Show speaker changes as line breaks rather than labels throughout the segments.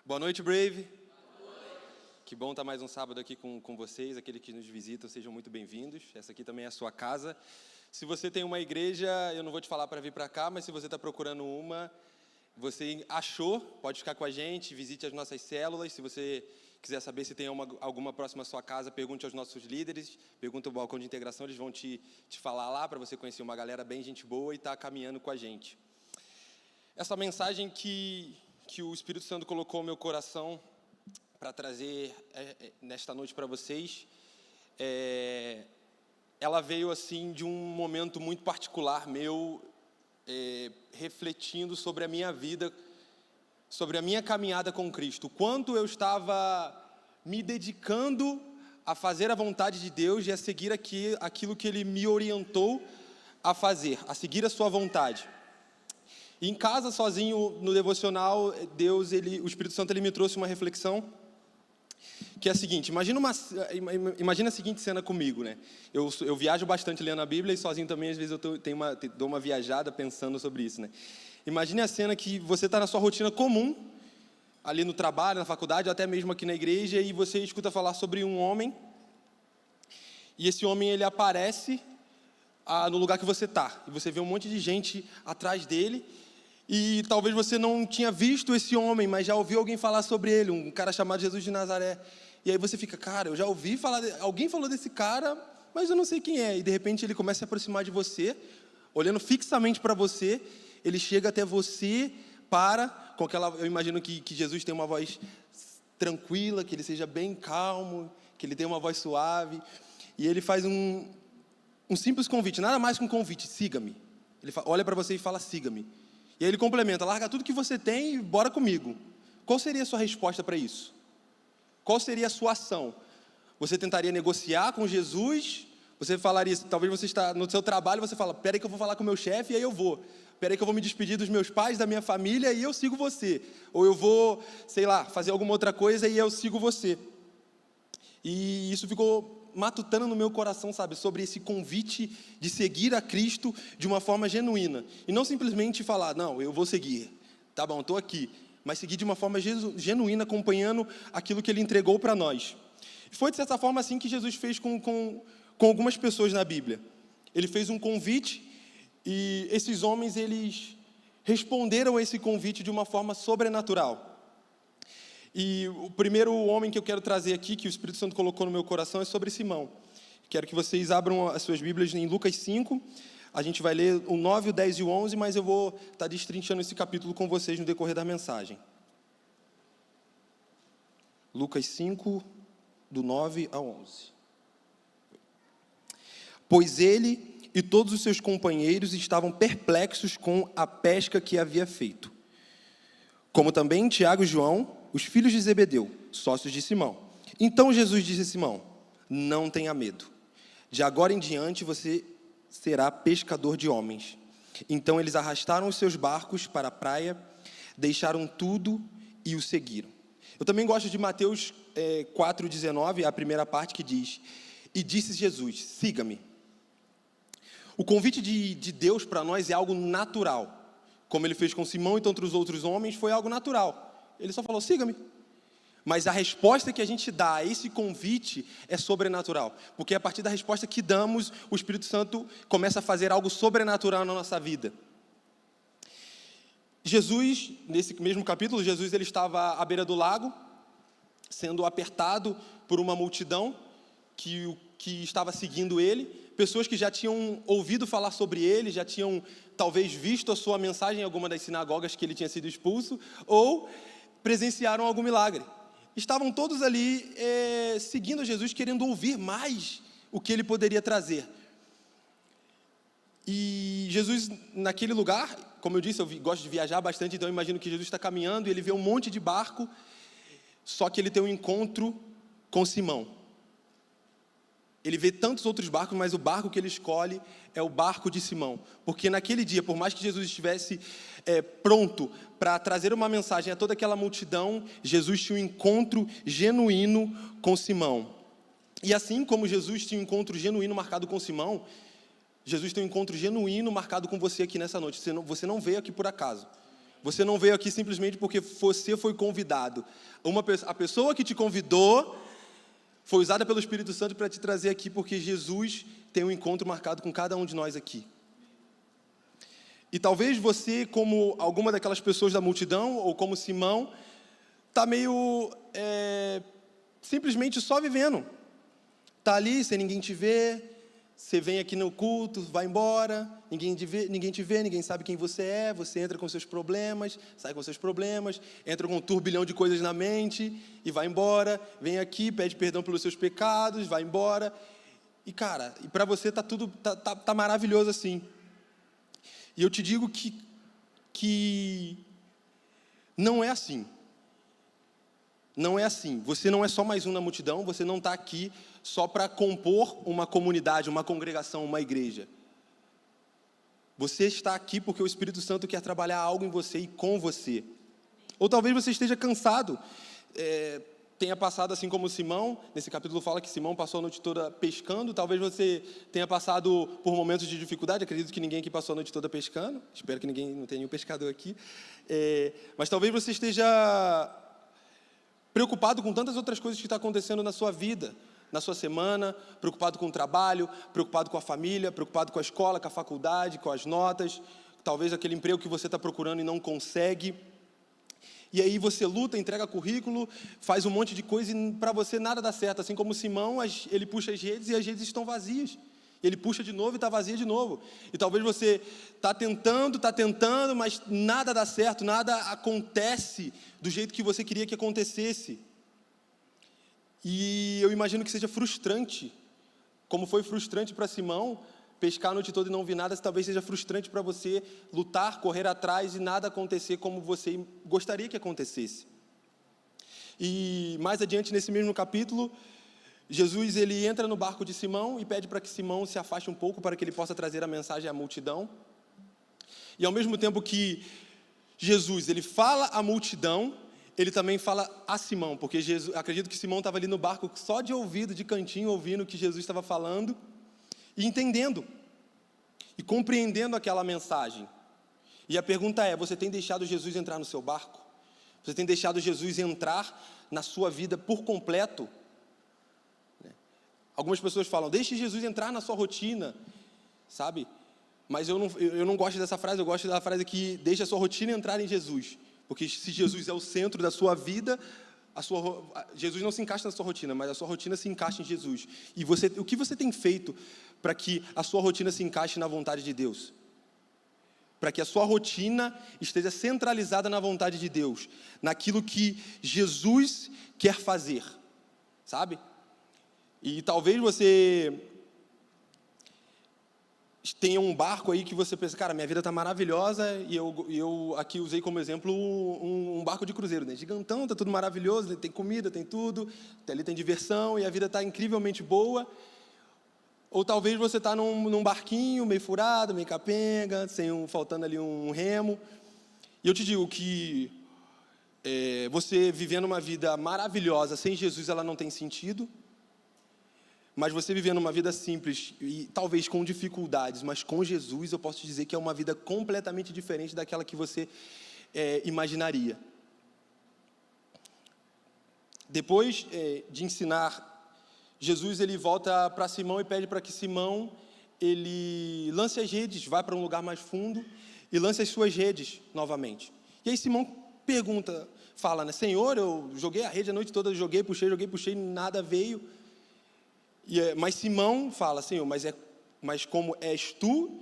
Boa noite, Brave. Que bom estar mais um sábado aqui com vocês. Aqueles que nos visitam, sejam muito bem-vindos. Essa aqui também é a sua casa. Se você tem uma igreja, eu não vou te falar para vir para cá, mas se você está procurando uma, você achou, pode ficar com a gente, visite as nossas células. Se você quiser saber se tem alguma próxima à sua casa, pergunte aos nossos líderes, pergunte ao balcão de integração, eles vão te falar lá para você conhecer uma galera bem gente boa e estar caminhando com a gente. Essa mensagem que o Espírito Santo colocou no meu coração para trazer nesta noite para vocês, ela veio assim de um momento muito particular meu, refletindo sobre a minha vida, sobre a minha caminhada com Cristo, quanto eu estava me dedicando a fazer a vontade de Deus e a seguir aquilo que Ele me orientou a fazer, a seguir a sua vontade. E em casa, sozinho, no devocional, o Espírito Santo, ele me trouxe uma reflexão, que é a seguinte: imagina a seguinte cena comigo, né? Eu viajo bastante lendo a Bíblia e sozinho também, às vezes, dou uma viajada pensando sobre isso, né? Imagine a cena que você está na sua rotina comum, ali no trabalho, na faculdade, ou até mesmo aqui na igreja, e você escuta falar sobre um homem, e esse homem, ele aparece no lugar que você está, e você vê um monte de gente atrás dele, e talvez você não tinha visto esse homem, mas já ouviu alguém falar sobre ele, um cara chamado Jesus de Nazaré. E aí você fica, cara, eu já ouvi falar, alguém falou desse cara, mas eu não sei quem é. E de repente ele começa a se aproximar de você, olhando fixamente para você, ele chega até você, com aquela, eu imagino que Jesus tem uma voz tranquila, que ele seja bem calmo, que ele tenha uma voz suave, e ele faz um simples convite, nada mais que um convite: siga-me. Ele olha para você e fala: siga-me. E aí ele complementa: larga tudo que você tem e bora comigo. Qual seria a sua resposta para isso? Qual seria a sua ação? Você tentaria negociar com Jesus? Você falaria, talvez você está no seu trabalho, você fala: peraí que eu vou falar com o meu chefe e aí eu vou. Peraí que eu vou me despedir dos meus pais, da minha família e eu sigo você. Ou eu vou, sei lá, fazer alguma outra coisa e eu sigo você. E isso ficou matutando no meu coração, sabe, sobre esse convite de seguir a Cristo de uma forma genuína. E não simplesmente falar: não, eu vou seguir, tá bom, estou aqui. Mas seguir de uma forma genuína, acompanhando aquilo que Ele entregou para nós. E foi dessa forma assim que Jesus fez com algumas pessoas na Bíblia. Ele fez um convite e esses homens, eles responderam a esse convite de uma forma sobrenatural. E o primeiro homem que eu quero trazer aqui, que o Espírito Santo colocou no meu coração, é sobre Simão. Quero que vocês abram as suas Bíblias em Lucas 5. A gente vai ler o 9, o 10 e o 11, mas eu vou estar destrinchando esse capítulo com vocês no decorrer da mensagem. Lucas 5, do 9 ao 11. Pois ele e todos os seus companheiros estavam perplexos com a pesca que havia feito. Como também Tiago e João, os filhos de Zebedeu, sócios de Simão. Então Jesus disse a Simão: não tenha medo. De agora em diante você será pescador de homens. Então eles arrastaram os seus barcos para a praia, deixaram tudo e o seguiram. Eu também gosto de Mateus 4,19, a primeira parte que diz: e disse Jesus: siga-me. O convite de Deus para nós é algo natural. Como ele fez com Simão e tantos os outros homens, foi algo natural. Ele só falou: siga-me. Mas a resposta que a gente dá a esse convite é sobrenatural. Porque a partir da resposta que damos, o Espírito Santo começa a fazer algo sobrenatural na nossa vida. Jesus, nesse mesmo capítulo, Jesus ele estava à beira do lago, sendo apertado por uma multidão que estava seguindo ele. Pessoas que já tinham ouvido falar sobre ele, já tinham talvez visto a sua mensagem em alguma das sinagogas que ele tinha sido expulso, ou presenciaram algum milagre. Estavam todos ali seguindo Jesus, querendo ouvir mais o que ele poderia trazer. E Jesus, naquele lugar, como eu disse, eu gosto de viajar bastante, então eu imagino que Jesus está caminhando e ele vê um monte de barco, só que ele tem um encontro com Simão. Ele vê tantos outros barcos, mas o barco que ele escolhe é o barco de Simão. Porque naquele dia, por mais que Jesus estivesse pronto para trazer uma mensagem a toda aquela multidão, Jesus tinha um encontro genuíno com Simão. E assim como Jesus tinha um encontro genuíno marcado com Simão, Jesus tem um encontro genuíno marcado com você aqui nessa noite. Você não veio aqui por acaso. Você não veio aqui simplesmente porque você foi convidado. A pessoa que te convidou foi usada pelo Espírito Santo para te trazer aqui, porque Jesus tem um encontro marcado com cada um de nós aqui. E talvez você, como alguma daquelas pessoas da multidão, ou como Simão, está meio simplesmente só vivendo. Está ali, sem ninguém te ver. Você vem aqui no culto, vai embora, ninguém te vê, ninguém sabe quem você é, você entra com seus problemas, sai com seus problemas, entra com um turbilhão de coisas na mente e vai embora, vem aqui, pede perdão pelos seus pecados, vai embora. E cara, e para você tá tudo tá maravilhoso assim. E eu te digo que não é assim. Não é assim. Você não é só mais um na multidão, você não está aqui só para compor uma comunidade, uma congregação, uma igreja. Você está aqui porque o Espírito Santo quer trabalhar algo em você e com você. Ou talvez você esteja cansado, tenha passado assim como Simão, nesse capítulo fala que Simão passou a noite toda pescando, talvez você tenha passado por momentos de dificuldade, acredito que ninguém aqui passou a noite toda pescando, espero que não tenha nenhum pescador aqui, mas talvez você esteja preocupado com tantas outras coisas que estão acontecendo na sua vida, na sua semana, preocupado com o trabalho, preocupado com a família, preocupado com a escola, com a faculdade, com as notas, talvez aquele emprego que você está procurando e não consegue. E aí você luta, entrega currículo, faz um monte de coisa e para você nada dá certo. Assim como Simão, ele puxa as redes e as redes estão vazias. Ele puxa de novo e está vazia de novo. E talvez você está tentando, mas nada dá certo, nada acontece do jeito que você queria que acontecesse. E eu imagino que seja frustrante, como foi frustrante para Simão, pescar a noite toda e não ver nada, talvez seja frustrante para você lutar, correr atrás e nada acontecer como você gostaria que acontecesse. E mais adiante, nesse mesmo capítulo, Jesus ele entra no barco de Simão e pede para que Simão se afaste um pouco para que ele possa trazer a mensagem à multidão. E ao mesmo tempo que Jesus ele fala à multidão, ele também fala a Simão, porque acredito que Simão estava ali no barco só de ouvido, de cantinho, ouvindo o que Jesus estava falando e entendendo e compreendendo aquela mensagem. E a pergunta é: você tem deixado Jesus entrar no seu barco? Você tem deixado Jesus entrar na sua vida por completo? Algumas pessoas falam: deixe Jesus entrar na sua rotina, sabe? Mas eu não gosto dessa frase, eu gosto da frase que deixa a sua rotina entrar em Jesus. Porque se Jesus é o centro da sua vida, Jesus não se encaixa na sua rotina, mas a sua rotina se encaixa em Jesus. E o que você tem feito para que a sua rotina se encaixe na vontade de Deus? Para que a sua rotina esteja centralizada na vontade de Deus, naquilo que Jesus quer fazer, sabe? E talvez você tenha um barco aí que você pensa: cara, minha vida está maravilhosa, e eu aqui usei como exemplo um barco de cruzeiro, né? Gigantão, está tudo maravilhoso, tem comida, tem tudo, ali tem diversão, e a vida está incrivelmente boa. Ou talvez você está num barquinho meio furado, meio capenga, faltando ali um remo. E eu te digo que você vivendo uma vida maravilhosa sem Jesus, ela não tem sentido. Mas você vivendo uma vida simples e talvez com dificuldades, mas com Jesus, eu posso te dizer que é uma vida completamente diferente daquela que você imaginaria. Depois de ensinar, Jesus ele volta para Simão e pede para que Simão ele lance as redes, vá para um lugar mais fundo e lance as suas redes novamente. E aí Simão fala, né: Senhor, eu joguei a rede a noite toda, joguei, puxei, nada veio. Mas Simão fala: Senhor, mas como és tu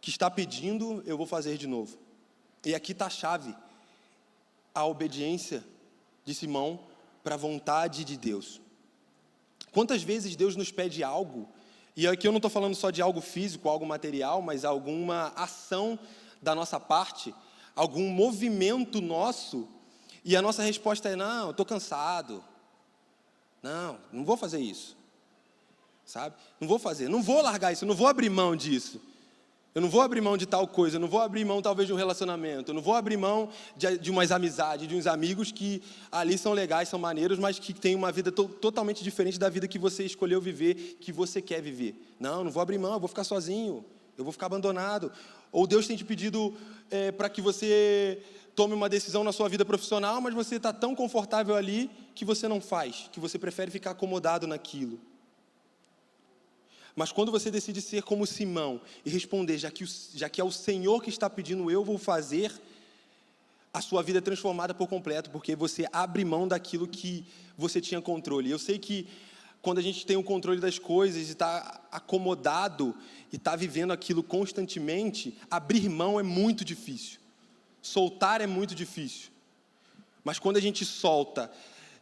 que está pedindo, eu vou fazer de novo. E aqui está a chave, a obediência de Simão para a vontade de Deus. Quantas vezes Deus nos pede algo, e aqui eu não estou falando só de algo físico, algo material, mas alguma ação da nossa parte, algum movimento nosso, e a nossa resposta é: não, eu estou cansado, não vou fazer isso. Sabe? Não vou fazer, não vou largar isso, eu não vou abrir mão disso. Eu não vou abrir mão de tal coisa, eu não vou abrir mão talvez de um relacionamento, eu não vou abrir mão de umas amizades, de uns amigos que ali são legais, são maneiros, mas que têm uma vida totalmente diferente da vida que você escolheu viver, que você quer viver. Não vou abrir mão, eu vou ficar sozinho, eu vou ficar abandonado. Ou Deus tem te pedido para que você tome uma decisão na sua vida profissional, mas você está tão confortável ali que você não faz, que você prefere ficar acomodado naquilo. Mas quando você decide ser como Simão e responder, já que é o Senhor que está pedindo, eu vou fazer, a sua vida é transformada por completo, porque você abre mão daquilo que você tinha controle. Eu sei que quando a gente tem o controle das coisas e está acomodado e está vivendo aquilo constantemente, abrir mão é muito difícil. Soltar é muito difícil. Mas quando a gente solta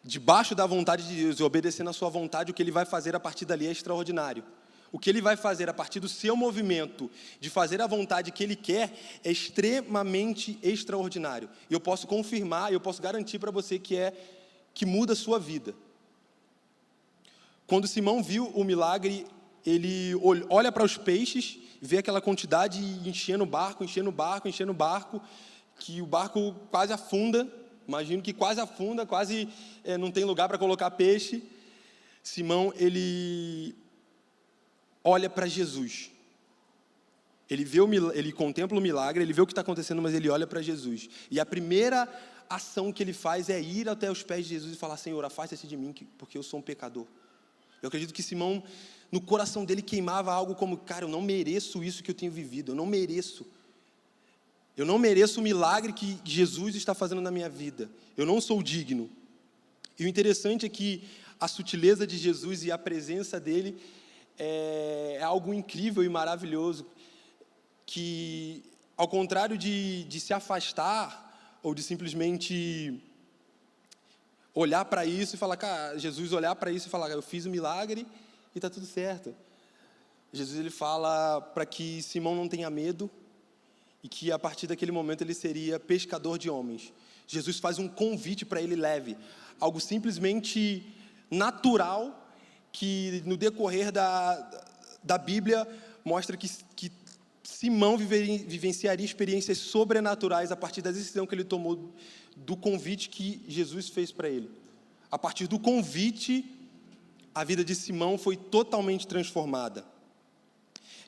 debaixo da vontade de Deus e obedecendo a sua vontade, o que Ele vai fazer a partir dali é extraordinário. O que Ele vai fazer a partir do seu movimento de fazer a vontade que Ele quer é extremamente extraordinário. E eu posso confirmar, eu posso garantir para você que muda a sua vida. Quando Simão viu o milagre, ele olha para os peixes, vê aquela quantidade enchendo o barco, que o barco quase afunda. Imagino que quase afunda, quase não tem lugar para colocar peixe. Simão, ele olha para Jesus. Ele contempla o milagre, ele vê o que está acontecendo, mas ele olha para Jesus. E a primeira ação que ele faz é ir até os pés de Jesus e falar: Senhor, afasta-se de mim, porque eu sou um pecador. Eu acredito que Simão, no coração dele, queimava algo como: cara, eu não mereço isso que eu tenho vivido, eu não mereço o milagre que Jesus está fazendo na minha vida, eu não sou digno. E o interessante é que a sutileza de Jesus e a presença dele é algo incrível e maravilhoso, que ao contrário de se afastar, ou de simplesmente olhar para isso e falar, cara, Jesus olhar para isso e falar, eu fiz o milagre e está tudo certo. Jesus, ele fala para que Simão não tenha medo e que a partir daquele momento ele seria pescador de homens. Jesus faz um convite para ele leve, algo simplesmente natural, que no decorrer da Bíblia mostra que Simão vivenciaria experiências sobrenaturais a partir da decisão que ele tomou, do convite que Jesus fez para ele. A partir do convite, a vida de Simão foi totalmente transformada.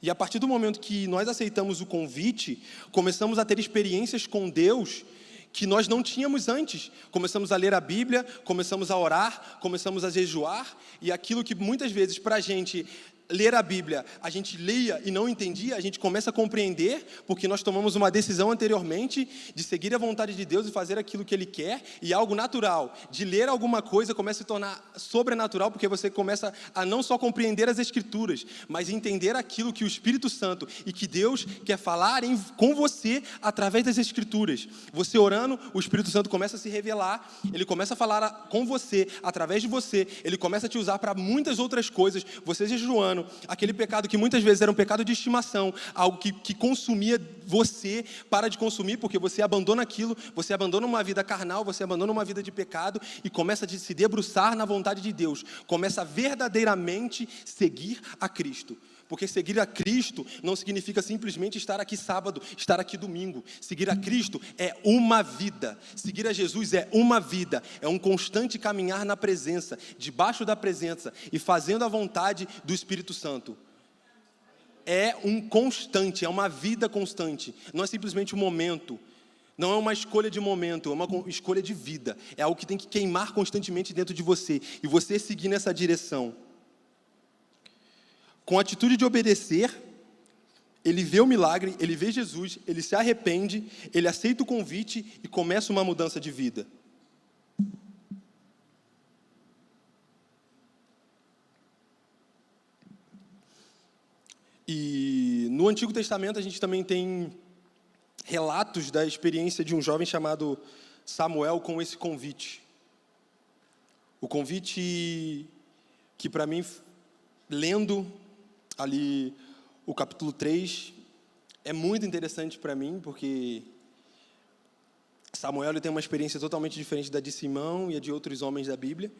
E a partir do momento que nós aceitamos o convite, começamos a ter experiências com Deus que nós não tínhamos antes. Começamos a ler a Bíblia, começamos a orar, começamos a jejuar, e aquilo que muitas vezes para a gente ler a Bíblia, a gente lia e não entendia, a gente começa a compreender, porque nós tomamos uma decisão anteriormente de seguir a vontade de Deus e fazer aquilo que Ele quer, e algo natural, de ler alguma coisa, começa a se tornar sobrenatural, porque você começa a não só compreender as Escrituras, mas entender aquilo que o Espírito Santo e que Deus quer falar com você através das Escrituras. Você orando, o Espírito Santo começa a se revelar, Ele começa a falar com você, através de você, Ele começa a te usar para muitas outras coisas. Você jejuando, aquele pecado que muitas vezes era um pecado de estimação, algo que consumia você, para de consumir, porque você abandona aquilo, você abandona uma vida carnal, você abandona uma vida de pecado e começa a se debruçar na vontade de Deus, começa a verdadeiramente seguir a Cristo. Porque seguir a Cristo não significa simplesmente estar aqui sábado, estar aqui domingo. Seguir a Cristo é uma vida. Seguir a Jesus é uma vida. É um constante caminhar na presença, debaixo da presença e fazendo a vontade do Espírito Santo. É um constante, é uma vida constante. Não é simplesmente um momento. Não é uma escolha de momento, é uma escolha de vida. É algo que tem que queimar constantemente dentro de você. E você seguir nessa direção. Com a atitude de obedecer, ele vê o milagre, ele vê Jesus, ele se arrepende, ele aceita o convite e começa uma mudança de vida. E no Antigo Testamento a gente também tem relatos da experiência de um jovem chamado Samuel com esse convite. O convite que para mim, lendo ali o capítulo 3, é muito interessante para mim, porque Samuel ele tem uma experiência totalmente diferente da de Simão e a de outros homens da Bíblia.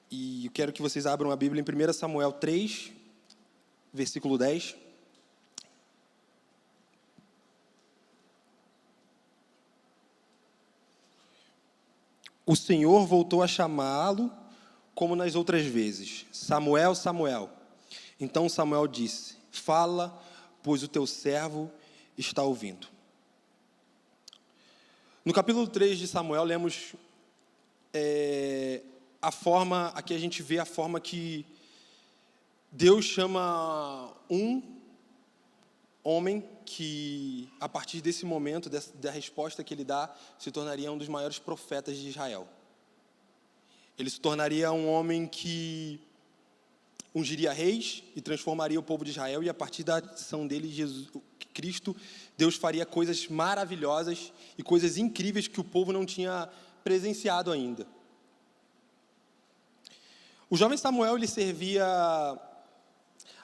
E eu quero que vocês abram a Bíblia em 1 Samuel 3, versículo 10. O Senhor voltou a chamá-lo como nas outras vezes. Samuel, Samuel. Então Samuel disse, fala, pois o teu servo está ouvindo. No capítulo 3 de Samuel, lemos aqui a gente vê a forma que Deus chama um homem que, a partir desse momento, da resposta que ele dá, se tornaria um dos maiores profetas de Israel. Ele se tornaria um homem que ungiria reis e transformaria o povo de Israel, e a partir da ação dele, Cristo, Deus faria coisas maravilhosas e coisas incríveis que o povo não tinha presenciado ainda. O jovem Samuel, ele servia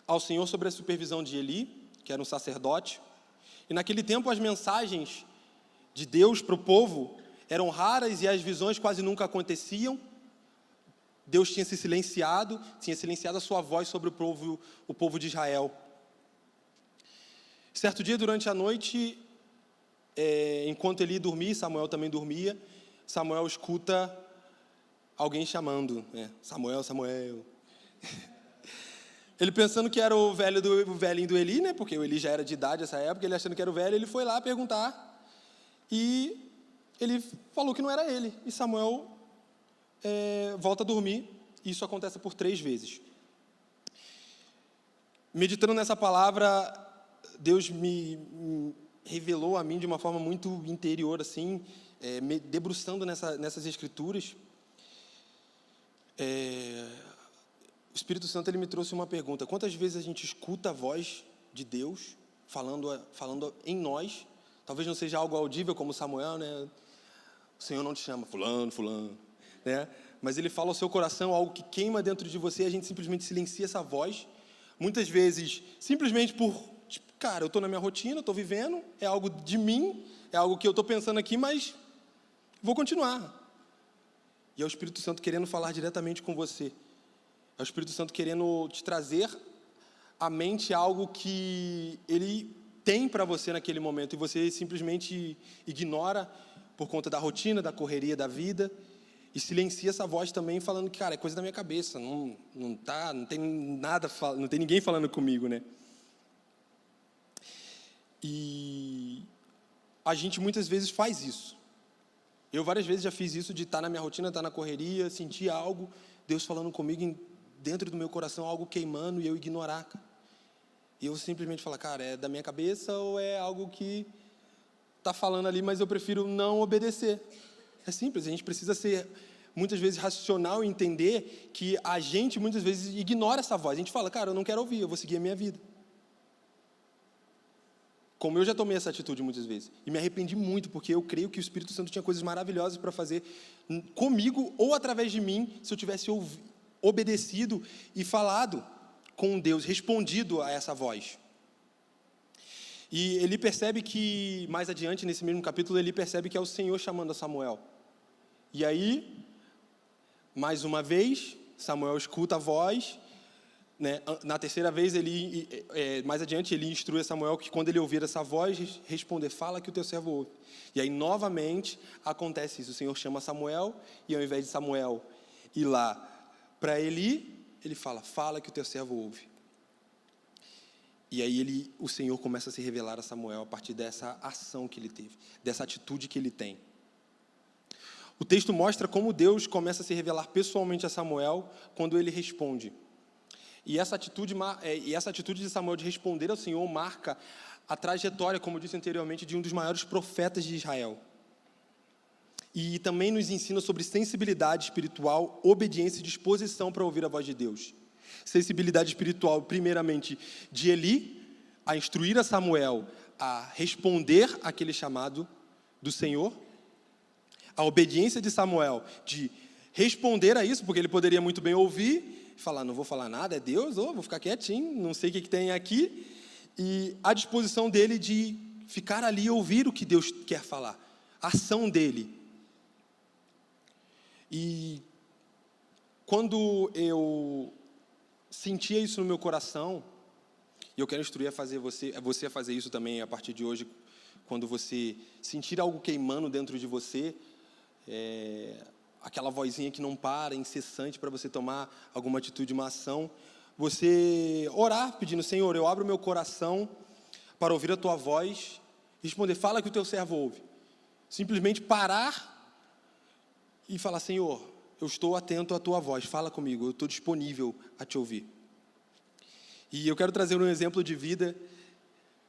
ao Senhor sob a supervisão de Eli, que era um sacerdote, e naquele tempo as mensagens de Deus para o povo eram raras e as visões quase nunca aconteciam. Deus tinha silenciado a sua voz sobre o povo de Israel. Certo dia, durante a noite, enquanto Eli dormia, Samuel também dormia, Samuel escuta alguém chamando, Samuel, Samuel. Ele pensando que era o velhinho do Eli, né? Porque o Eli já era de idade nessa época, ele achando que era o velho, ele foi lá perguntar, e ele falou que não era ele, e Samuel volta a dormir, e isso acontece por 3 vezes. Meditando nessa palavra, Deus me revelou a mim de uma forma muito interior, assim, me debruçando nessas escrituras. O Espírito Santo, ele me trouxe uma pergunta: quantas vezes a gente escuta a voz de Deus falando em nós? Talvez não seja algo audível como Samuel, né? O Senhor não te chama fulano, né? Mas ele fala ao seu coração, algo que queima dentro de você, e a gente simplesmente silencia essa voz. Muitas vezes, simplesmente cara, eu estou na minha rotina, estou vivendo, é algo de mim, é algo que eu estou pensando aqui, mas vou continuar. E é o Espírito Santo querendo falar diretamente com você. É o Espírito Santo querendo te trazer à mente algo que Ele tem para você naquele momento, e você simplesmente ignora por conta da rotina, da correria da vida, e silencia essa voz também, falando que, cara, é coisa da minha cabeça, não tem nada, não tem ninguém falando comigo, né? E a gente muitas vezes faz isso. Eu várias vezes já fiz isso, de estar na minha rotina, estar na correria, sentir algo, Deus falando comigo dentro do meu coração, algo queimando, e eu ignorar, cara. E eu simplesmente falar, cara, é da minha cabeça ou é algo que está falando ali, mas eu prefiro não obedecer. É simples, a gente precisa ser, muitas vezes, racional e entender que a gente, muitas vezes, ignora essa voz. A gente fala, cara, eu não quero ouvir, eu vou seguir a minha vida. Como eu já tomei essa atitude muitas vezes. E me arrependi muito, porque eu creio que o Espírito Santo tinha coisas maravilhosas para fazer comigo ou através de mim, se eu tivesse obedecido e falado com Deus, respondido a essa voz. E ele percebe que, mais adiante, nesse mesmo capítulo, ele percebe que é o Senhor chamando a Samuel. E aí, mais uma vez, Samuel escuta a voz, né? Na terceira vez, mais adiante, ele instrui a Samuel que, quando ele ouvir essa voz, responder, fala que o teu servo ouve. E aí, novamente, acontece isso. O Senhor chama Samuel, e ao invés de Samuel ir lá para Eli, ele fala que o teu servo ouve. E aí o Senhor começa a se revelar a Samuel a partir dessa ação que ele teve, dessa atitude que ele tem. O texto mostra como Deus começa a se revelar pessoalmente a Samuel quando ele responde. E essa atitude de Samuel de responder ao Senhor marca a trajetória, como eu disse anteriormente, de um dos maiores profetas de Israel. E também nos ensina sobre sensibilidade espiritual, obediência e disposição para ouvir a voz de Deus. Sensibilidade espiritual, primeiramente, de Eli, a instruir a Samuel a responder àquele chamado do Senhor. A obediência de Samuel de responder a isso, porque ele poderia muito bem ouvir e falar, não vou falar nada, é Deus, vou ficar quietinho, não sei o que tem aqui. E a disposição dele de ficar ali e ouvir o que Deus quer falar, a ação dele. E quando eu sentia isso no meu coração, e eu quero instruir você a fazer isso também a partir de hoje, quando você sentir algo queimando dentro de você, aquela vozinha que não para, incessante, para você tomar alguma atitude, uma ação, você orar pedindo, Senhor, eu abro meu coração para ouvir a tua voz, responder, fala que o teu servo ouve. simplesmente parar e falar: Senhor, eu estou atento à tua voz, fala comigo, eu estou disponível a te ouvir. E eu quero trazer um exemplo de vida.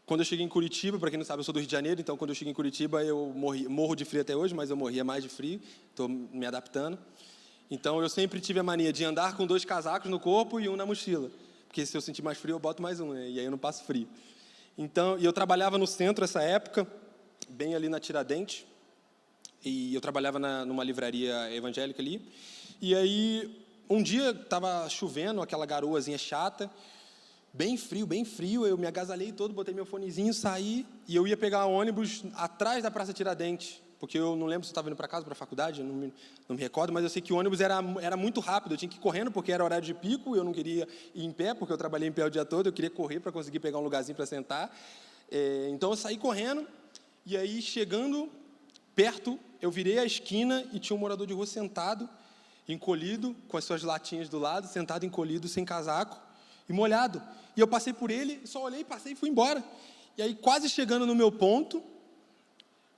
Quando eu cheguei em Curitiba, para quem não sabe, eu sou do Rio de Janeiro, então quando eu cheguei em Curitiba eu morro de frio até hoje, mas eu morria mais de frio, estou me adaptando. Então eu sempre tive a mania de andar com 2 casacos no corpo e um na mochila, porque se eu sentir mais frio eu boto mais um, né? E aí eu não passo frio. Então, e eu trabalhava no centro essa época, bem ali na Tiradentes, e eu trabalhava numa livraria evangélica ali. E aí um dia estava chovendo, aquela garoazinha chata, bem frio, eu me agasalhei todo, botei meu fonezinho, saí, e eu ia pegar ônibus atrás da Praça Tiradentes, porque eu não lembro se eu estava indo para casa, para a faculdade, não me recordo, mas eu sei que o ônibus era muito rápido, eu tinha que ir correndo, porque era horário de pico, eu não queria ir em pé, porque eu trabalhei em pé o dia todo, eu queria correr para conseguir pegar um lugarzinho para sentar. Então eu saí correndo, e aí chegando perto, eu virei a esquina e tinha um morador de rua sentado, encolhido, com as suas latinhas do lado, sentado encolhido, sem casaco e molhado. E eu passei por ele, só olhei, passei e fui embora. E aí, quase chegando no meu ponto,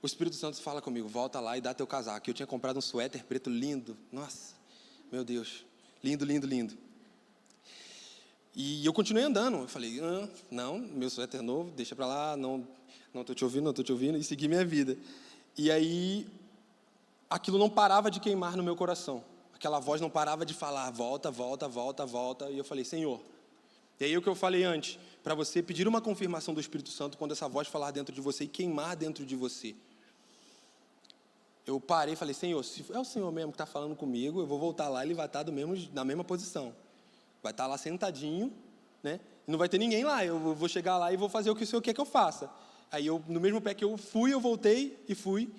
o Espírito Santo fala comigo: volta lá e dá teu casaco. Eu tinha comprado um suéter preto lindo. Nossa, meu Deus, lindo, lindo, lindo. E eu continuei andando. Eu falei: não, meu suéter novo, deixa para lá, não estou te ouvindo, e segui minha vida. E aí, aquilo não parava de queimar no meu coração. Aquela voz não parava de falar: volta, volta, volta, volta. E eu falei: Senhor. E aí o que eu falei antes, para você pedir uma confirmação do Espírito Santo quando essa voz falar dentro de você e queimar dentro de você. Eu parei e falei: Senhor, se é o Senhor mesmo que está falando comigo, eu vou voltar lá e ele vai estar na mesma posição. Vai estar lá sentadinho, né? E não vai ter ninguém lá, eu vou chegar lá e vou fazer o que o Senhor quer que eu faça. Aí no mesmo pé que eu fui, eu voltei e fui.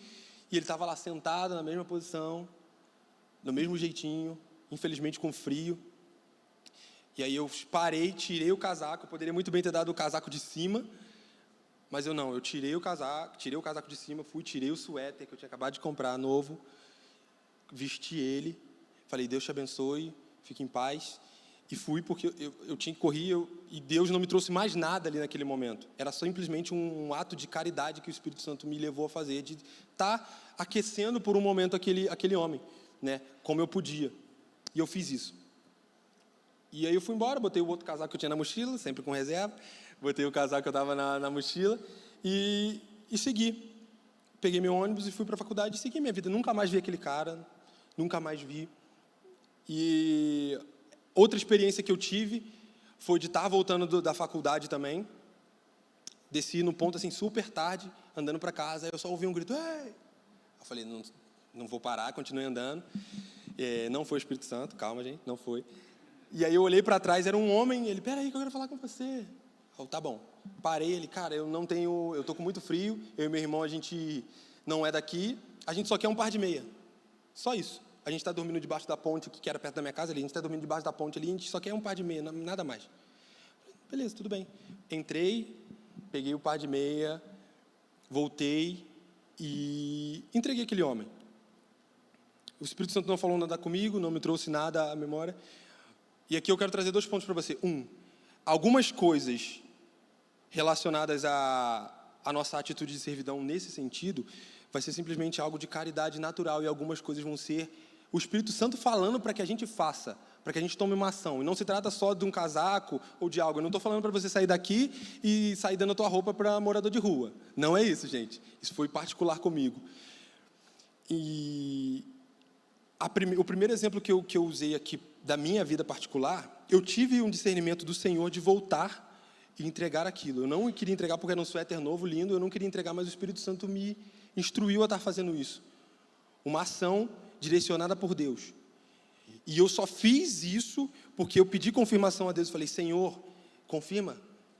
E ele estava lá sentado na mesma posição, do mesmo jeitinho, infelizmente com frio. E aí eu parei, tirei o casaco, eu poderia muito bem ter dado o casaco de cima, mas eu tirei o casaco de cima, tirei o suéter que eu tinha acabado de comprar, novo, vesti ele, falei: Deus te abençoe, fique em paz, e fui porque eu tinha que correr, e Deus não me trouxe mais nada ali naquele momento, era simplesmente um ato de caridade que o Espírito Santo me levou a fazer, de estar aquecendo por um momento aquele homem, né, como eu podia, e eu fiz isso. E aí eu fui embora, botei o outro casaco que eu tinha na mochila, sempre com reserva, botei o casaco que eu estava na mochila e segui. Peguei meu ônibus e fui para a faculdade e segui minha vida. Nunca mais vi aquele cara, nunca mais vi. E outra experiência que eu tive foi de estar voltando da faculdade também. Desci no ponto assim super tarde, andando para casa, aí eu só ouvi um grito: Ei! Eu falei: não vou parar, continuei andando. Não foi o Espírito Santo, calma, gente, não foi. E aí eu olhei para trás, era um homem, ele: peraí que eu quero falar com você. Eu: tá bom. Parei, ele: cara, eu tô com muito frio, eu e meu irmão, a gente não é daqui, a gente só quer um par de meia. Só isso. A gente está dormindo debaixo da ponte, que era perto da minha casa ali, a gente está dormindo debaixo da ponte ali, a gente só quer um par de meia, nada mais. Beleza, tudo bem. Entrei, peguei o par de meia, voltei e entreguei aquele homem. O Espírito Santo não falou nada comigo, não me trouxe nada à memória. E aqui eu quero trazer 2 pontos para você. Algumas coisas relacionadas à nossa atitude de servidão nesse sentido, vai ser simplesmente algo de caridade natural, e algumas coisas vão ser o Espírito Santo falando para que a gente faça, para que a gente tome uma ação. E não se trata só de um casaco ou de algo. Eu não estou falando para você sair daqui e sair dando a tua roupa para morador de rua. Não é isso, gente. Isso foi particular comigo. E o primeiro exemplo que eu usei aqui da minha vida particular, eu tive um discernimento do Senhor de voltar e entregar aquilo. Eu não queria entregar porque era um suéter novo, lindo, eu não queria entregar, mas o Espírito Santo me instruiu a estar fazendo isso. Uma ação direcionada por Deus. E eu só fiz isso porque eu pedi confirmação a Deus. Eu falei: Senhor, confirma.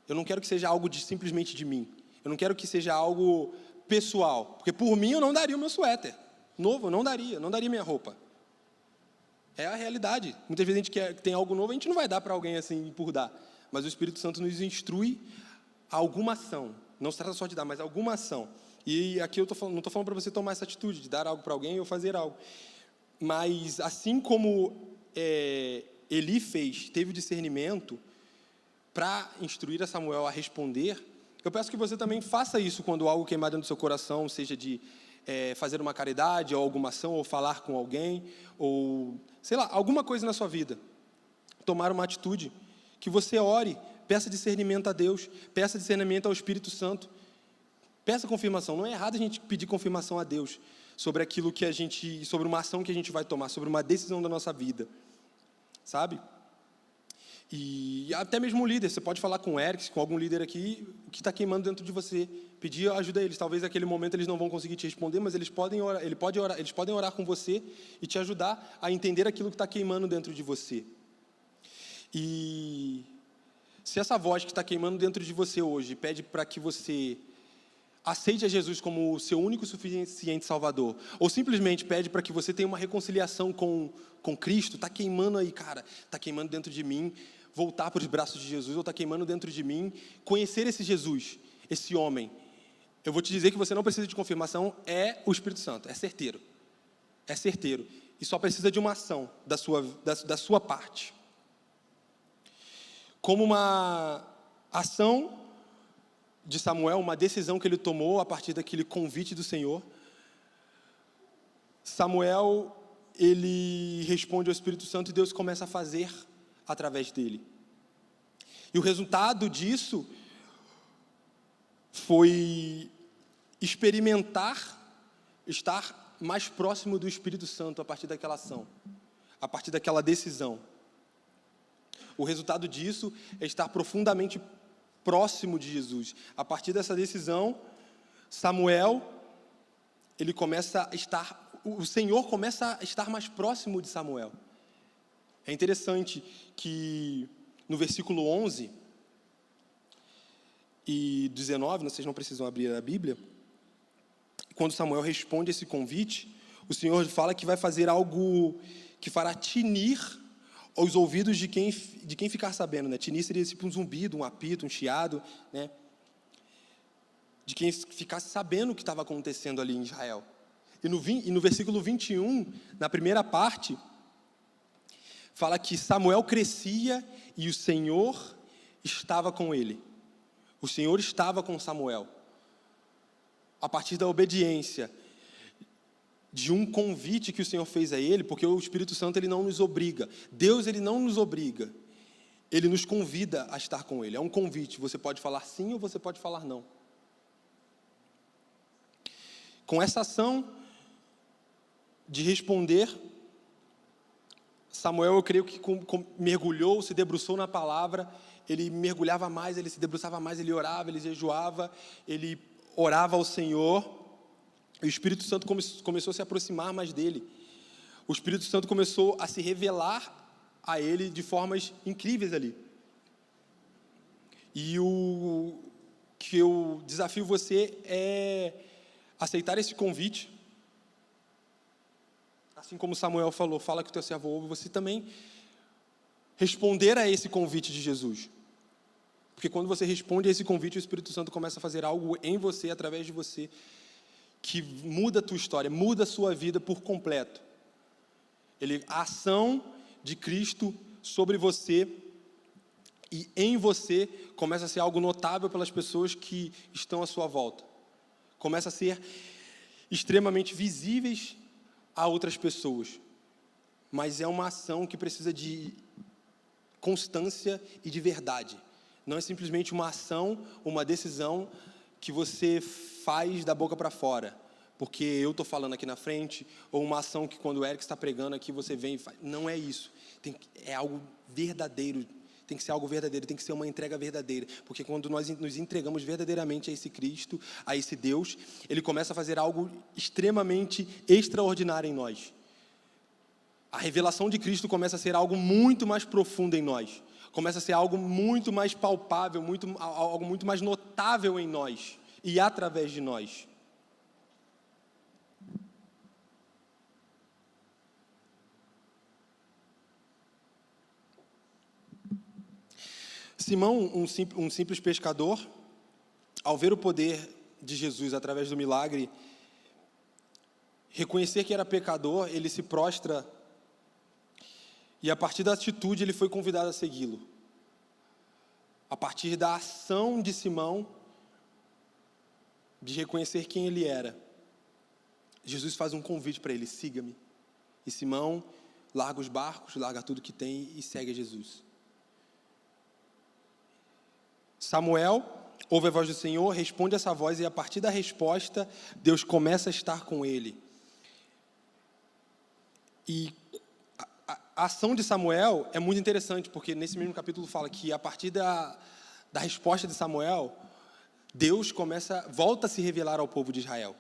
Eu não quero que seja algo simplesmente de mim. Eu não quero que seja algo pessoal. Porque por mim eu não daria o meu suéter novo, eu não daria minha roupa. É a realidade. Muitas vezes a gente quer que tem algo novo, a gente não vai dar para alguém assim por dar. Mas o Espírito Santo nos instrui a alguma ação. Não se trata só de dar, mas alguma ação. E aqui eu não estou falando para você tomar essa atitude de dar algo para alguém ou fazer algo. Mas assim como Eli teve discernimento para instruir a Samuel a responder, eu peço que você também faça isso quando algo queimar dentro do seu coração, seja de fazer uma caridade, ou alguma ação, ou falar com alguém, ou, sei lá, alguma coisa na sua vida. Tomar uma atitude, que você ore, peça discernimento a Deus, peça discernimento ao Espírito Santo, peça confirmação. Não é errado a gente pedir confirmação a Deus sobre aquilo que sobre uma ação que a gente vai tomar, sobre uma decisão da nossa vida, sabe? E até mesmo o líder, você pode falar com o Eric, com algum líder aqui, o que está queimando dentro de você, pedir ajuda a eles. Talvez naquele momento eles não vão conseguir te responder, mas eles podem orar com você e te ajudar a entender aquilo que está queimando dentro de você. E se essa voz que está queimando dentro de você hoje pede para que você aceite a Jesus como o seu único e suficiente Salvador, ou simplesmente pede para que você tenha uma reconciliação com Cristo, está queimando aí, cara, está queimando dentro de mim, voltar para os braços de Jesus, ou está queimando dentro de mim, conhecer esse Jesus, esse homem. Eu vou te dizer que você não precisa de confirmação, é o Espírito Santo, é certeiro, e só precisa de uma ação da sua parte. Como uma ação de Samuel, uma decisão que ele tomou a partir daquele convite do Senhor, Samuel, ele responde ao Espírito Santo e Deus começa a fazer através dele. E o resultado disso foi experimentar estar mais próximo do Espírito Santo a partir daquela ação, a partir daquela decisão. O resultado disso é estar profundamente próximo de Jesus. A partir dessa decisão, Samuel, o Senhor começa a estar mais próximo de Samuel. É interessante que no versículo 11 e 19, vocês não precisam abrir a Bíblia, quando Samuel responde esse convite, o Senhor fala que vai fazer algo que fará tinir aos ouvidos de quem ficar sabendo, né? Tinir seria tipo um zumbido, um apito, um chiado, né? De quem ficasse sabendo o que estava acontecendo ali em Israel. E no versículo 21, na primeira parte, fala que Samuel crescia e o Senhor estava com ele. O Senhor estava com Samuel. A partir da obediência, de um convite que o Senhor fez a ele, porque o Espírito Santo ele não nos obriga. Deus ele não nos obriga. Ele nos convida a estar com ele. É um convite. Você pode falar sim ou você pode falar não. Com essa ação de responder, Samuel, eu creio que mergulhou, se debruçou na palavra, ele mergulhava mais, ele se debruçava mais, ele orava, ele jejuava, ele orava ao Senhor, e o Espírito Santo começou a se aproximar mais dele. O Espírito Santo começou a se revelar a ele de formas incríveis ali. E o que eu desafio você é aceitar esse convite, assim como Samuel falou, fala que o teu servo ouve, você também responder a esse convite de Jesus. Porque quando você responde a esse convite, o Espírito Santo começa a fazer algo em você, através de você, que muda a tua história, muda a sua vida por completo. A ação de Cristo sobre você e em você começa a ser algo notável pelas pessoas que estão à sua volta. Começa a ser extremamente visíveis a outras pessoas. Mas é uma ação que precisa de constância e de verdade. Não é simplesmente uma ação, uma decisão que você faz da boca para fora, porque eu estou falando aqui na frente, ou uma ação que quando o Eric está pregando aqui, você vem e faz. Não é isso. É algo verdadeiro. Tem que ser algo verdadeiro, tem que ser uma entrega verdadeira. Porque quando nós nos entregamos verdadeiramente a esse Cristo, a esse Deus, Ele começa a fazer algo extremamente extraordinário em nós. A revelação de Cristo começa a ser algo muito mais profundo em nós. Começa a ser algo muito mais palpável, algo muito mais notável em nós e através de nós. Simão, um simples pescador, ao ver o poder de Jesus através do milagre, reconhecer que era pecador, ele se prostra e a partir da atitude ele foi convidado a segui-lo. A partir da ação de Simão, de reconhecer quem ele era, Jesus faz um convite para ele: siga-me. E Simão larga os barcos, larga tudo que tem e segue a Jesus. Samuel ouve a voz do Senhor, responde essa voz, e a partir da resposta, Deus começa a estar com ele. E a ação de Samuel é muito interessante, porque nesse mesmo capítulo fala que a partir da resposta de Samuel, Deus volta a se revelar ao povo de Israel.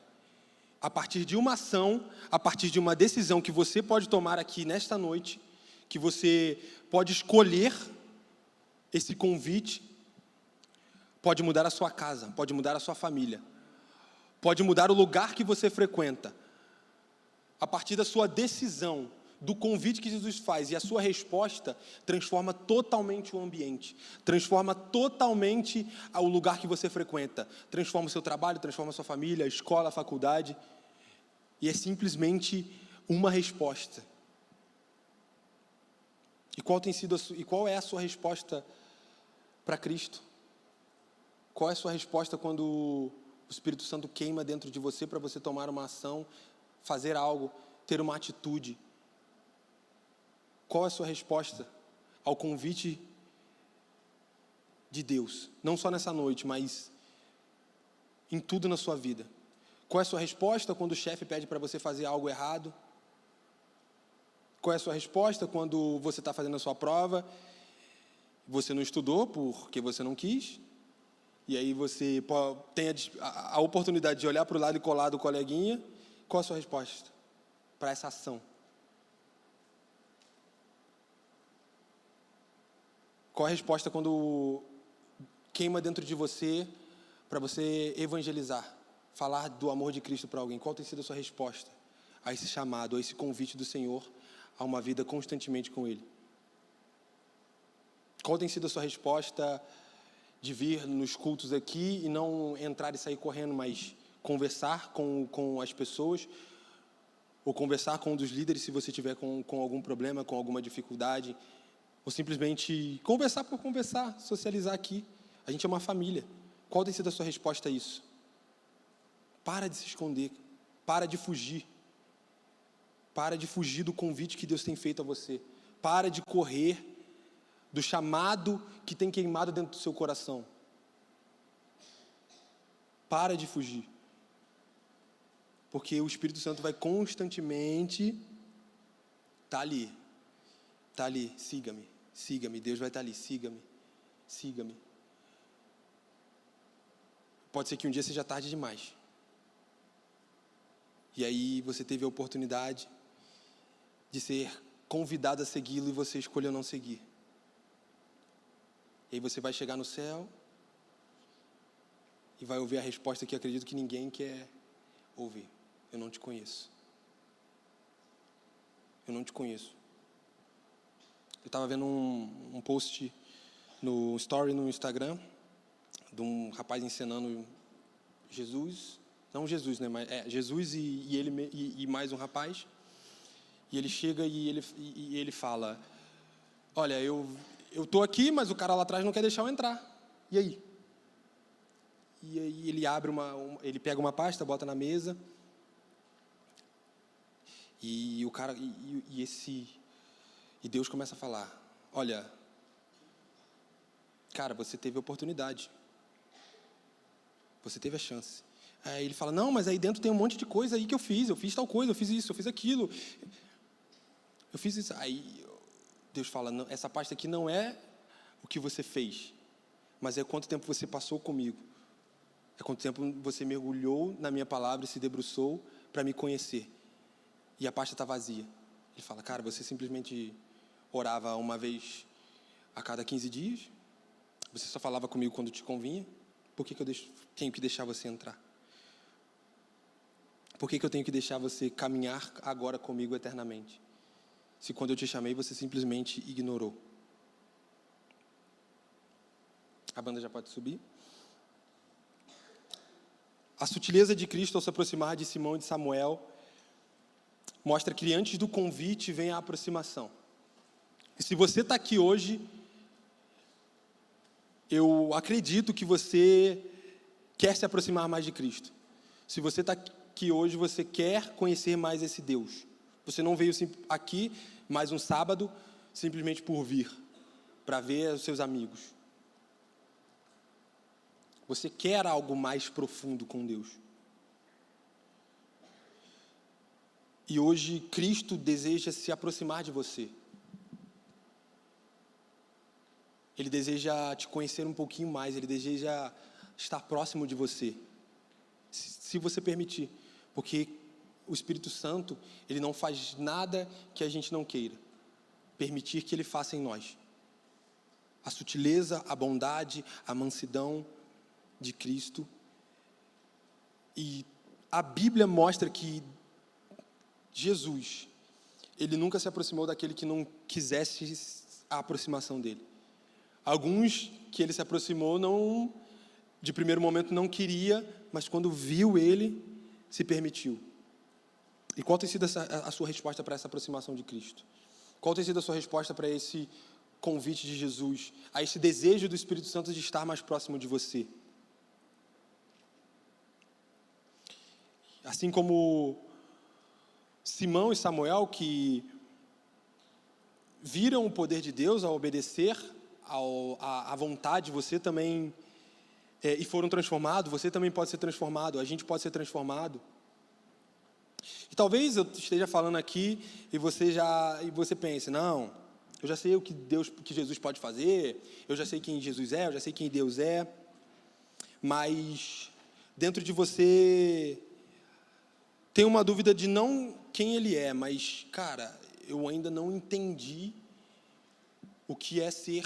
A partir de uma ação, a partir de uma decisão que você pode tomar aqui nesta noite, que você pode escolher esse convite, pode mudar a sua casa, pode mudar a sua família, pode mudar o lugar que você frequenta. A partir da sua decisão, do convite que Jesus faz e a sua resposta, transforma totalmente o ambiente, transforma totalmente o lugar que você frequenta, transforma o seu trabalho, transforma a sua família, a escola, a faculdade, e é simplesmente uma resposta. E qual é a sua resposta para Cristo? Qual é a sua resposta quando o Espírito Santo queima dentro de você para você tomar uma ação, fazer algo, ter uma atitude? Qual é a sua resposta ao convite de Deus? Não só nessa noite, mas em tudo na sua vida. Qual é a sua resposta quando o chefe pede para você fazer algo errado? Qual é a sua resposta quando você está fazendo a sua prova, você não estudou porque você não quis, e aí você tem a oportunidade de olhar para o lado e colar do coleguinha? Qual é a sua resposta para essa ação? Qual a resposta quando queima dentro de você para você evangelizar, falar do amor de Cristo para alguém? Qual tem sido a sua resposta a esse chamado, a esse convite do Senhor a uma vida constantemente com Ele? Qual tem sido a sua resposta de vir nos cultos aqui e não entrar e sair correndo, mas conversar com as pessoas, ou conversar com um dos líderes se você tiver com algum problema, com alguma dificuldade, ou simplesmente conversar por conversar, socializar aqui? A gente é uma família. Qual tem sido a sua resposta a isso? Para de se esconder, para de fugir. Para de fugir do convite que Deus tem feito a você. Para de correr do chamado que tem queimado dentro do seu coração. Para de fugir. Porque o Espírito Santo vai constantemente estar ali. Está ali, siga-me, siga-me. Deus vai estar ali, siga-me, siga-me. Pode ser que um dia seja tarde demais. E aí você teve a oportunidade de ser convidado a segui-lo e você escolheu não seguir. E aí você vai chegar no céu e vai ouvir a resposta que acredito que ninguém quer ouvir: eu não te conheço. Eu não te conheço. Eu estava vendo um post no story no Instagram de um rapaz ensinando Jesus, não Jesus, né, mas Jesus e ele e mais um rapaz. E ele chega e ele fala: olha, eu tô aqui, mas o cara lá atrás não quer deixar eu entrar. E aí? E aí ele abre ele pega uma pasta, bota na mesa. E o cara e Deus começa a falar: olha, cara, você teve a oportunidade. Você teve a chance. Aí ele fala: não, mas aí dentro tem um monte de coisa aí que eu fiz tal coisa, eu fiz isso, eu fiz aquilo. Eu fiz isso. Aí Deus fala: não, essa pasta aqui não é o que você fez, mas é quanto tempo você passou comigo. É quanto tempo você mergulhou na minha palavra e se debruçou para me conhecer. E a pasta está vazia. Ele fala: cara, você simplesmente orava uma vez a cada 15 dias? Você só falava comigo quando te convinha? Por que eu tenho que deixar você entrar? Por que eu tenho que deixar você caminhar agora comigo eternamente? Se quando eu te chamei, você simplesmente ignorou. A banda já pode subir. A sutileza de Cristo ao se aproximar de Simão e de Samuel mostra que antes do convite vem a aproximação. E se você está aqui hoje, eu acredito que você quer se aproximar mais de Cristo. Se você está que hoje você quer conhecer mais esse Deus. Você não veio aqui mais um sábado simplesmente por vir, para ver os seus amigos. Você quer algo mais profundo com Deus. E hoje Cristo deseja se aproximar de você. Ele deseja te conhecer um pouquinho mais, ele deseja estar próximo de você, se você permitir, porque o Espírito Santo, ele não faz nada que a gente não queira permitir que ele faça em nós. A sutileza, a bondade, a mansidão de Cristo. E a Bíblia mostra que Jesus, ele nunca se aproximou daquele que não quisesse a aproximação dele. Alguns que ele se aproximou, não, de primeiro momento não queria, mas quando viu ele, se permitiu. E qual tem sido a sua resposta para essa aproximação de Cristo? Qual tem sido a sua resposta para esse convite de Jesus, a esse desejo do Espírito Santo de estar mais próximo de você? Assim como Simão e Samuel, que viram o poder de Deus ao obedecer à vontade, você também, e foram transformados, você também pode ser transformado, a gente pode ser transformado. E talvez eu esteja falando aqui e você pense, não, eu já sei o que Jesus pode fazer, eu já sei quem Jesus é, eu já sei quem Deus é, mas dentro de você tem uma dúvida de não quem Ele é, mas, cara, eu ainda não entendi o que é ser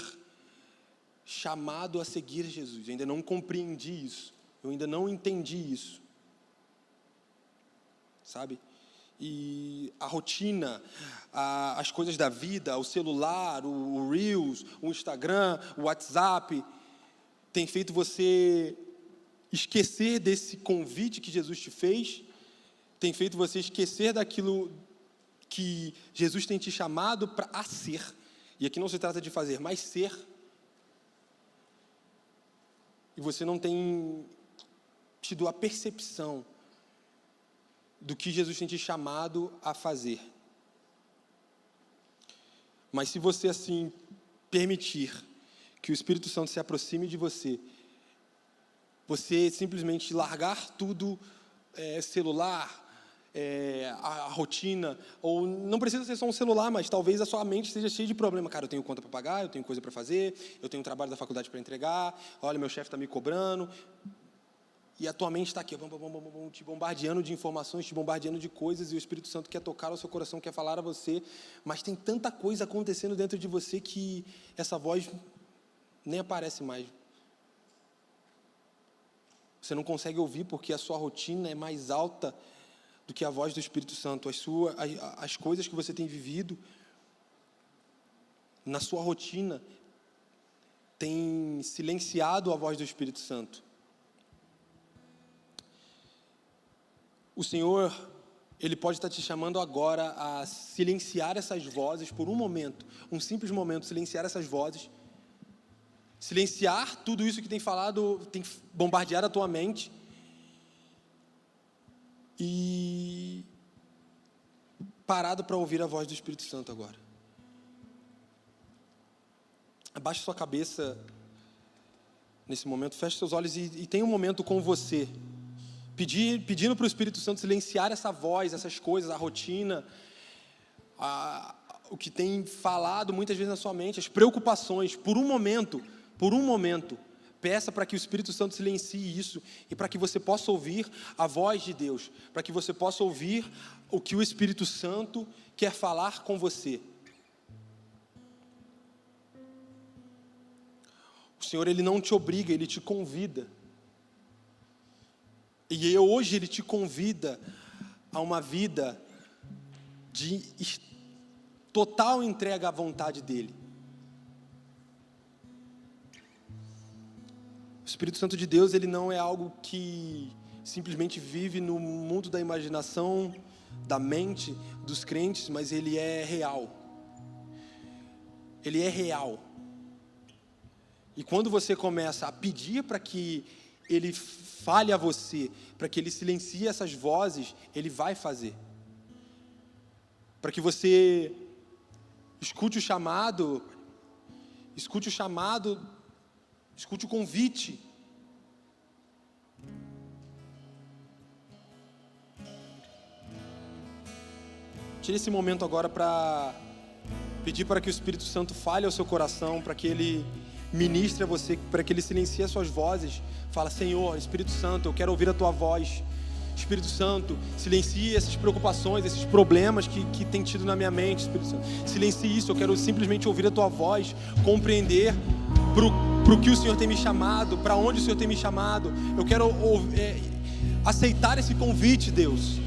chamado a seguir Jesus, eu ainda não compreendi isso, eu ainda não entendi isso. Sabe? E a rotina, as coisas da vida, o celular, o Reels, o Instagram, o WhatsApp, tem feito você esquecer desse convite que Jesus te fez, tem feito você esquecer daquilo que Jesus tem te chamado a ser. E aqui não se trata de fazer, mas ser. E você não tem tido a percepção do que Jesus tem te chamado a fazer. Mas se você, assim, permitir que o Espírito Santo se aproxime de você, você simplesmente largar tudo, celular, a rotina, ou não precisa ser só um celular, mas talvez a sua mente esteja cheia de problema. Cara, eu tenho conta para pagar, eu tenho coisa para fazer, eu tenho trabalho da faculdade para entregar, olha, meu chefe está me cobrando. E a tua mente está aqui, te bombardeando de informações, te bombardeando de coisas, e o Espírito Santo quer tocar o seu coração, quer falar a você, mas tem tanta coisa acontecendo dentro de você que essa voz nem aparece mais. Você não consegue ouvir porque a sua rotina é mais alta do que a voz do Espírito Santo. As coisas que você tem vivido na sua rotina têm silenciado a voz do Espírito Santo. O Senhor, Ele pode estar te chamando agora a silenciar essas vozes por um momento, um simples momento, silenciar essas vozes, silenciar tudo isso que tem falado, tem bombardeado a tua mente e parado para ouvir a voz do Espírito Santo agora. Abaixe sua cabeça nesse momento, feche seus olhos e tenha um momento com você, pedindo para o Espírito Santo silenciar essa voz, essas coisas, a rotina, o que tem falado muitas vezes na sua mente, as preocupações, por um momento, peça para que o Espírito Santo silencie isso e para que você possa ouvir a voz de Deus, para que você possa ouvir o que o Espírito Santo quer falar com você. O Senhor, Ele não te obriga, Ele te convida. E hoje Ele te convida a uma vida de total entrega à vontade dEle. O Espírito Santo de Deus, Ele não é algo que simplesmente vive no mundo da imaginação, da mente dos crentes, mas Ele é real. Ele é real. E quando você começa a pedir para que Ele fale a você, para que Ele silencie essas vozes, Ele vai fazer. Para que você escute o chamado, escute o convite. Tire esse momento agora para pedir para que o Espírito Santo fale ao seu coração, para que Ele ministre a você, para que Ele silencie as suas vozes. Fala: Senhor, Espírito Santo, eu quero ouvir a Tua voz. Espírito Santo, silencie essas preocupações, esses problemas que tem tido na minha mente, Espírito Santo. Silencie isso, eu quero simplesmente ouvir a Tua voz, compreender para o que o Senhor tem me chamado, para onde o Senhor tem me chamado. Eu quero aceitar esse convite, Deus.